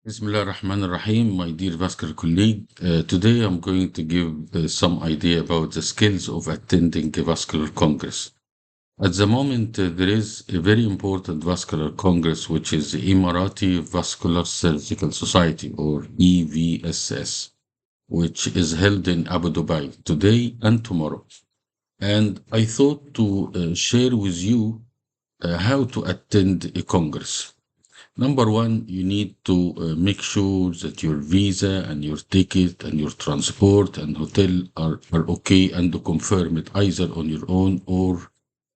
Bismillah ar-Rahman ar-Rahim, my dear vascular colleague. Today I'm going to give some idea about the skills of attending a vascular congress. At the moment, there is a very important vascular congress, which is the Emirati Vascular Surgical Society, or EVSS, which is held in Abu Dhabi today and tomorrow. And I thought to share with you how to attend a congress. Number one, you need to make sure that your visa and your ticket and your transport and hotel are okay, and to confirm it either on your own or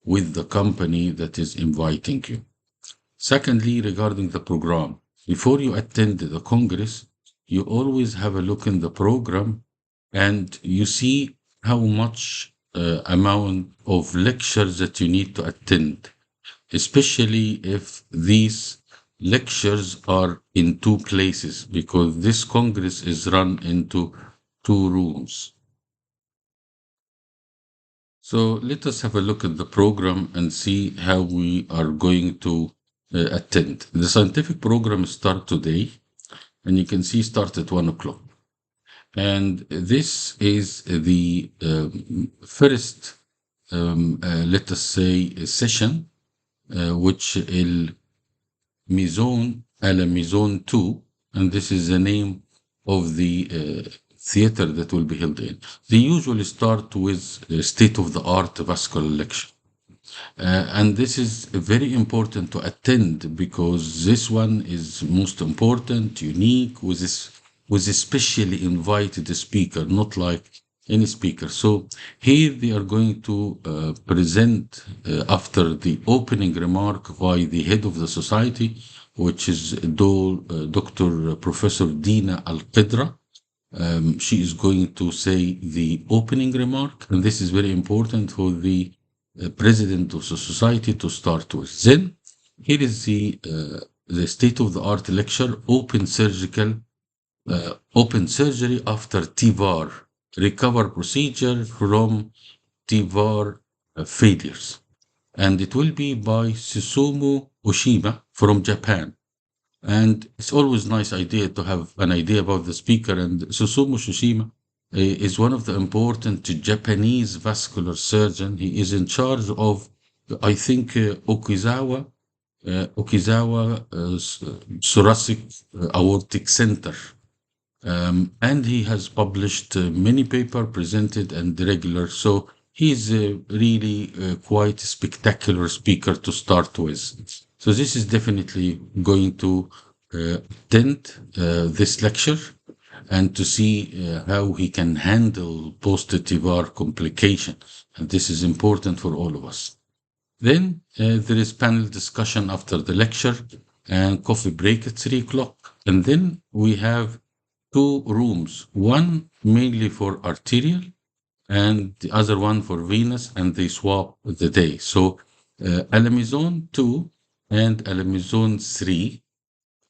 with the company that is inviting you. Secondly, regarding the program, before you attend the Congress, you always have a look in the program and you see how much amount of lectures that you need to attend, especially if these lectures are in two places, because this congress is run into two rooms. So let us have a look at the program and see how we are going to attend. The scientific program starts today, and you can see start at 1 o'clock. And this is the first, let us say, session, which is Maison à la Maison 2, and this is the name of the theater that will be held in. They usually start with state-of-the-art vascular lecture. And this is very important to attend because this one is most important, unique, with a specially invited speaker, not like any speaker. So here they are going to present after the opening remark by the head of the society, which is Dr. Professor Dina Al-Qidra. She is going to say the opening remark, and this is very important for the president of the society to start with. Then here is the state-of-the-art lecture, open surgery after TVAR, recover procedure from TVAR failures. And it will be by Susumu Oshima from Japan. And it's always nice idea to have an idea about the speaker. And Susumu Oshima is one of the important Japanese vascular surgeon. He is in charge of, I think, Okizawa Thoracic Aortic Center. And he has published many papers, presented and regular. So he's really quite a spectacular speaker to start with. So this is definitely going to attend this lecture and to see how he can handle post-TVAR complications. And this is important for all of us. Then there is panel discussion after the lecture and coffee break at 3 o'clock. And then we have two rooms, one mainly for arterial and the other one for venous, and they swap the day. So Alamizon 2 and Alamizon 3.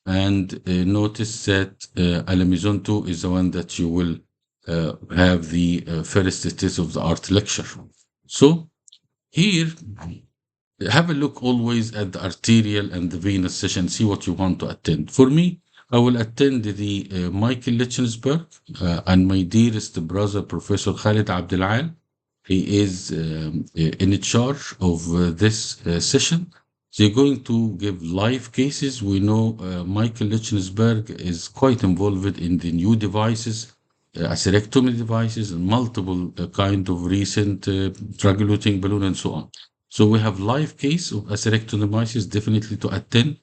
And notice that Alamizon 2 is the one that you will have the first state-of-the-art lecture. So here, have a look always at the arterial and the venous session, see what you want to attend. For me, I will attend the Michael Lichensberg and my dearest brother, Professor Khalid Abdelal. He is in charge of this session. They're going to give live cases. We know Michael Lichensberg is quite involved in the new devices, atherectomy devices, and multiple kind of recent drug-eluting balloon and so on. So we have live case of atherectomy devices definitely to attend.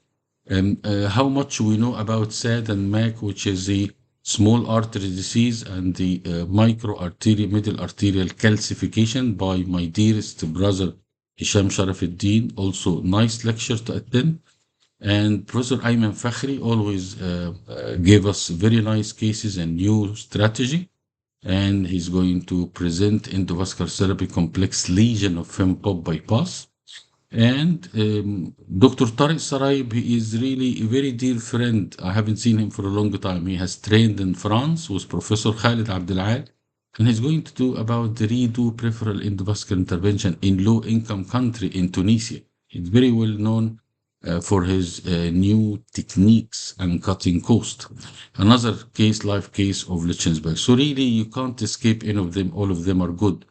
And how much we know about SAD and MAC, which is the small artery disease and the microarterial, middle arterial calcification by my dearest brother, Hisham Sharafuddin. Also nice lecture to attend. And Professor Ayman Fakhri always gave us very nice cases and new strategy. And he's going to present endovascular therapy complex lesion of FEMPOP bypass. And Dr. Tariq Saraib, he is really a very dear friend. I haven't seen him for a long time. He has trained in France with Professor Khalid Abdelal, and he's going to do about the redo peripheral endovascular intervention in low-income country in Tunisia. He's very well known for his new techniques and cutting cost. Another case, life case of Lichtenberg. So really, you can't escape any of them. All of them are good.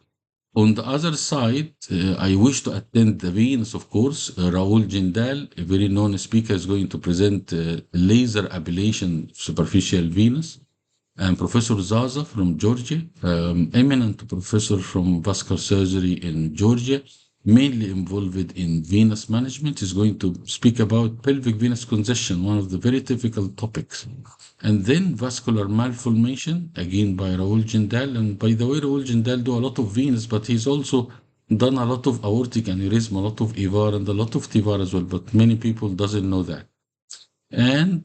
On the other side, I wish to attend the Venus, of course. Raoul Jindal, a very known speaker, is going to present laser ablation of superficial Venus. And Professor Zaza from Georgia, eminent professor from vascular surgery in Georgia, mainly involved in venous management, is going to speak about pelvic venous congestion, one of the very difficult topics. And then vascular malformation, again by Raul Jindal. And by the way, Raul Jindal do a lot of venous, but he's also done a lot of aortic aneurysm, a lot of EVAR, and a lot of TIVAR as well. But many people doesn't know that. And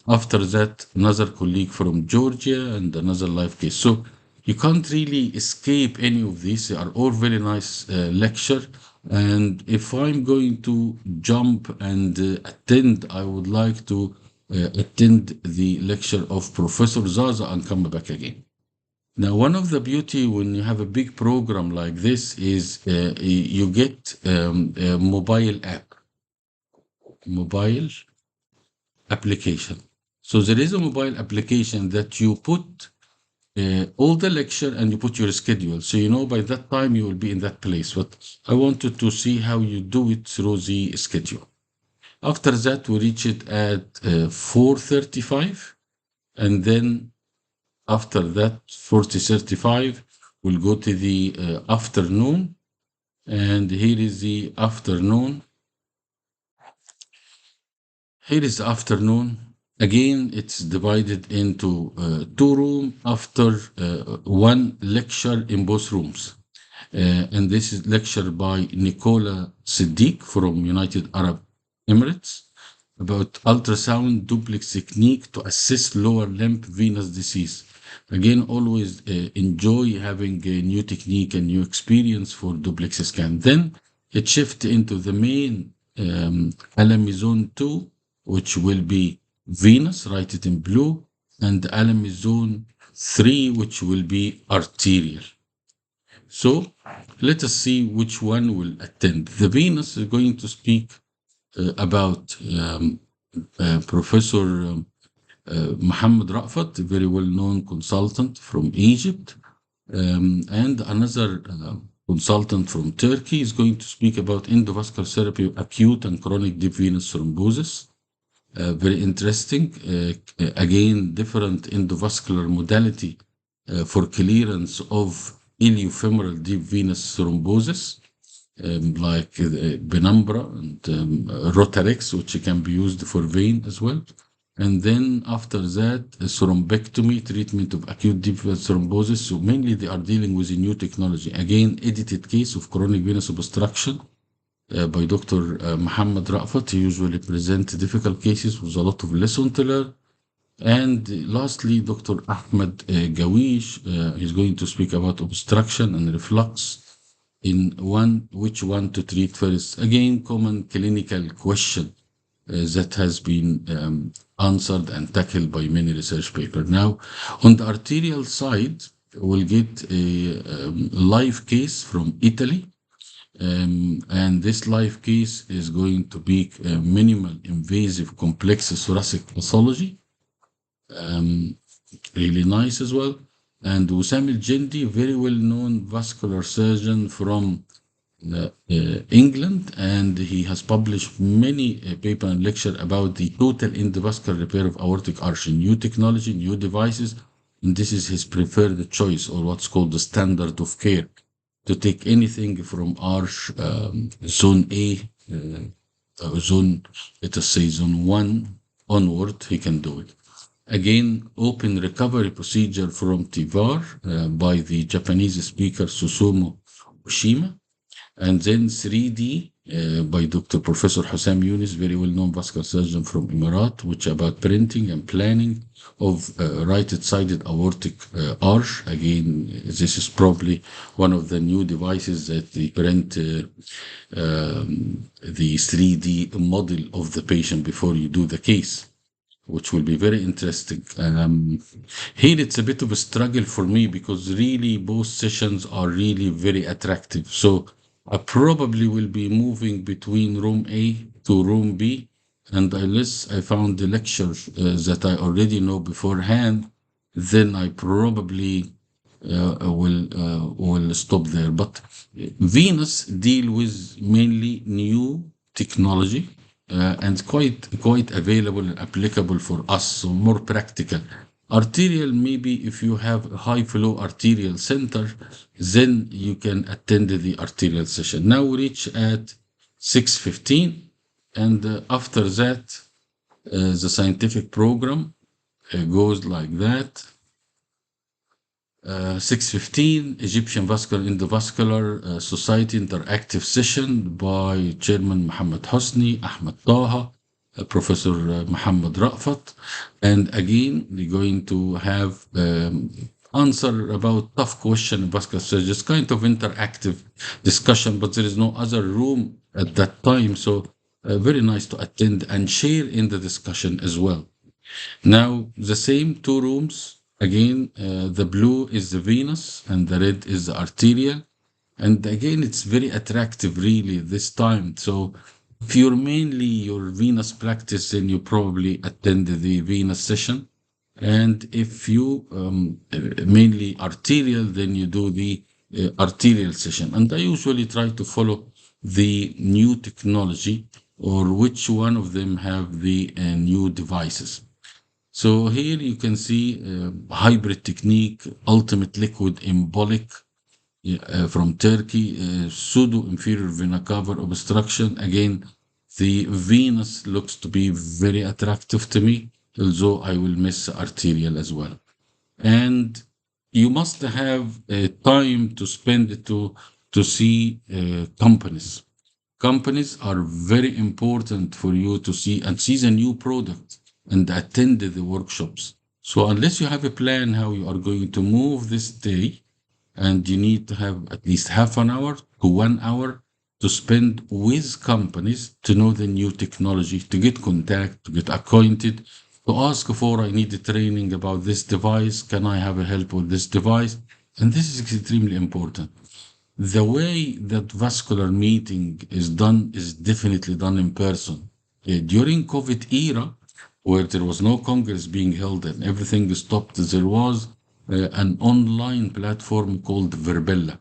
after that, another colleague from Georgia and another live case. So you can't really escape any of these. They are all very nice lecture. And if I'm going to jump and attend, I would like to attend the lecture of Professor Zaza and come back again. Now, one of the beauty when you have a big program like this is you get a mobile app, mobile application. So there is a mobile application that you put all the lecture and you put your schedule. So you know by that time you will be in that place. But I wanted to see how you do it through the schedule. After that, we reach it at 4:35. And then after that, 40:35, we'll go to the afternoon. And here is the afternoon. Here is the afternoon. Again, it's divided into two rooms after one lecture in both rooms. And this is lecture by Nicola Siddiq from United Arab Emirates about ultrasound duplex technique to assess lower limb venous disease. Again, always enjoy having a new technique and new experience for duplex scan. Then it shifts into the main alamizone 2, which will be venous, write it in blue, and alamizone 3, which will be arterial. So let us see which one will attend. The venous is going to speak about Professor Mohamed Rafat, a very well-known consultant from Egypt, and another consultant from Turkey is going to speak about endovascular therapy of acute and chronic deep venous thrombosis. Very interesting. Again, different endovascular modality for clearance of iliofemoral deep venous thrombosis, like Penumbra and Rotarex, which can be used for vein as well. And then after that, thrombectomy, treatment of acute deep venous thrombosis. So mainly they are dealing with a new technology. Again, edited case of chronic venous obstruction by Dr. Mohamed Rafat. He usually presents difficult cases with a lot of lesson to learn. And lastly, Dr. Ahmed Gawish is going to speak about obstruction and reflux in which one to treat first. Again, common clinical question that has been answered and tackled by many research papers. Now, on the arterial side, we'll get a live case from Italy. And this live case is going to be minimal invasive complex thoracic pathology. Really nice as well. And Wissam al-Jendi, very well-known vascular surgeon from England, and he has published many paper and lecture about the total endovascular repair of aortic arch, new technology, new devices, and this is his preferred choice, or what's called the standard of care, to take anything from arch zone A, let us say zone 1 onward, he can do it. Again, open recovery procedure from TIVAR by the Japanese speaker Susumu Oshima. And then 3D by Dr. Professor Hussam Yunus, very well-known vascular surgeon from Emirat, which about printing and planning of right-sided aortic arch. Again, this is probably one of the new devices that they print the 3D model of the patient before you do the case, which will be very interesting. Here it's a bit of a struggle for me because really both sessions are really very attractive. So I probably will be moving between room A to room B, and unless I found the lecture that I already know beforehand, then I probably will stop there. But Venus deal with mainly new technology and quite available and applicable for us, so more practical. Arterial, maybe if you have a high flow arterial center, then you can attend the arterial session. Now we reach at 6:15, and after that, the scientific program goes like that. 6:15, Egyptian Vascular Endovascular Society Interactive Session by Chairman Mohamed Hosni, Ahmed Taha, Professor Mohamed Rafat. And again, we're going to have answer about tough question in vascular surgery. It's kind of interactive discussion, but there is no other room at that time. So very nice to attend and share in the discussion as well. Now, the same two rooms, again, the blue is the venous and the red is the arterial. And again, it's very attractive, really, this time. So, if you're mainly your venous practice, then you probably attend the venous session. And if you mainly arterial, then you do the arterial session. And I usually try to follow the new technology or which one of them have the new devices. So here you can see hybrid technique, ultimate liquid embolic from Turkey, pseudo inferior vena cava obstruction. Again, the venous looks to be very attractive to me, although I will miss arterial as well. And you must have time to spend to see companies. Companies are very important for you to see and see the new product and attend the workshops. So unless you have a plan how you are going to move this day, and you need to have at least half an hour to 1 hour to spend with companies to know the new technology, to get contact, to get acquainted, to ask for, I need a training about this device. Can I have a help with this device? And this is extremely important. The way that vascular meeting is done is definitely done in person. During COVID era, where there was no congress being held and everything stopped, there was an online platform called Verbella,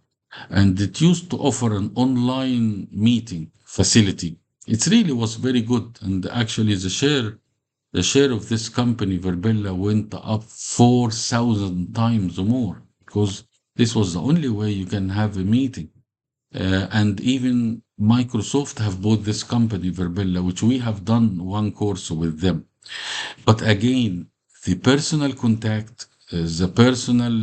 and it used to offer an online meeting facility. It really was very good, and actually the share of this company Verbella went up 4,000 times more because this was the only way you can have a meeting. And even Microsoft have bought this company Verbella, which we have done one course with them. But again, the personal contact, the personal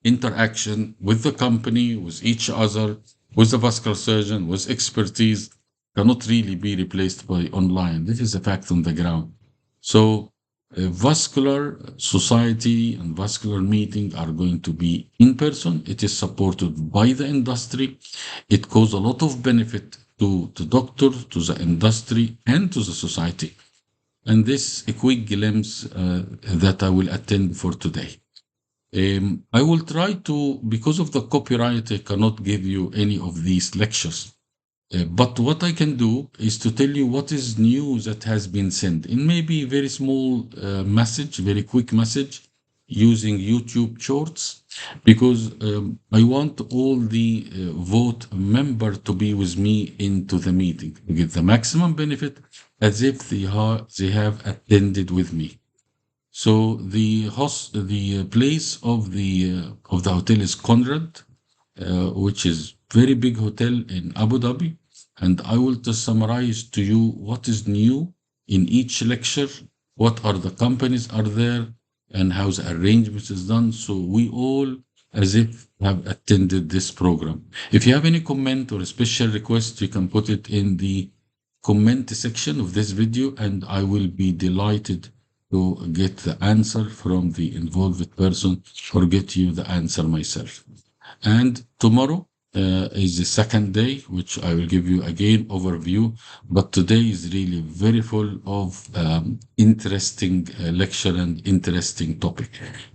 interaction with the company, with each other, with the vascular surgeon, with expertise, cannot really be replaced by online. This is a fact on the ground. So, vascular society and vascular meeting are going to be in person. It is supported by the industry. It causes a lot of benefit to the doctor, to the industry, and to the society. And this a quick glimpse that I will attend for today. I will try to, because of the copyright, I cannot give you any of these lectures. But what I can do is to tell you what is new that has been sent in maybe very small message, very quick message using YouTube shorts, because I want all the vote member to be with me into the meeting to get the maximum benefit as if they have attended with me. So the place of the hotel is Conrad, which is very big hotel in Abu Dhabi. And I will just summarize to you what is new in each lecture, what are the companies are there, and how the arrangement is done. So we all, as if have attended this program. If you have any comment or a special request, you can put it in the comment section of this video, and I will be delighted to get the answer from the involved person or get you the answer myself. And tomorrow is the second day, which I will give you again overview. But today is really very full of interesting lecture and interesting topic.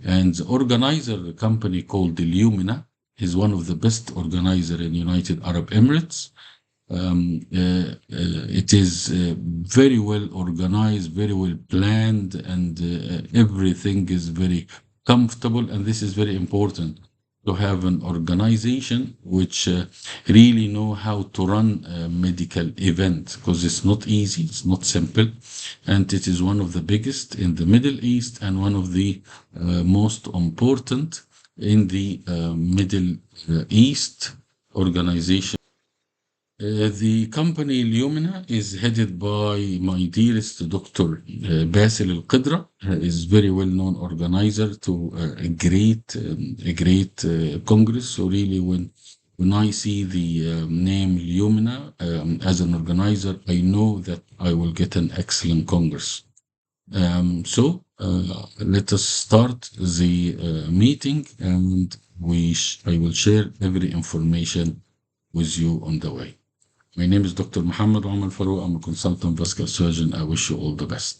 And the organizer, the company called Illumina, He's one of the best organizer in United Arab Emirates. It is very well organized, very well planned, and everything is very comfortable. And this is very important to have an organization which really know how to run a medical event, because it's not easy, it's not simple, and it is one of the biggest in the Middle East and one of the most important in the Middle East organization. The company Lumina is headed by my dearest Dr. Basil Al-Qidra. Is very well-known organizer to a great congress. So really, when I see the name Lumina as an organizer, I know that I will get an excellent congress. Let us start the meeting, and I will share every information with you on the way. My name is Dr. Mohamed Omar. I'm a consultant vascular surgeon. I wish you all the best.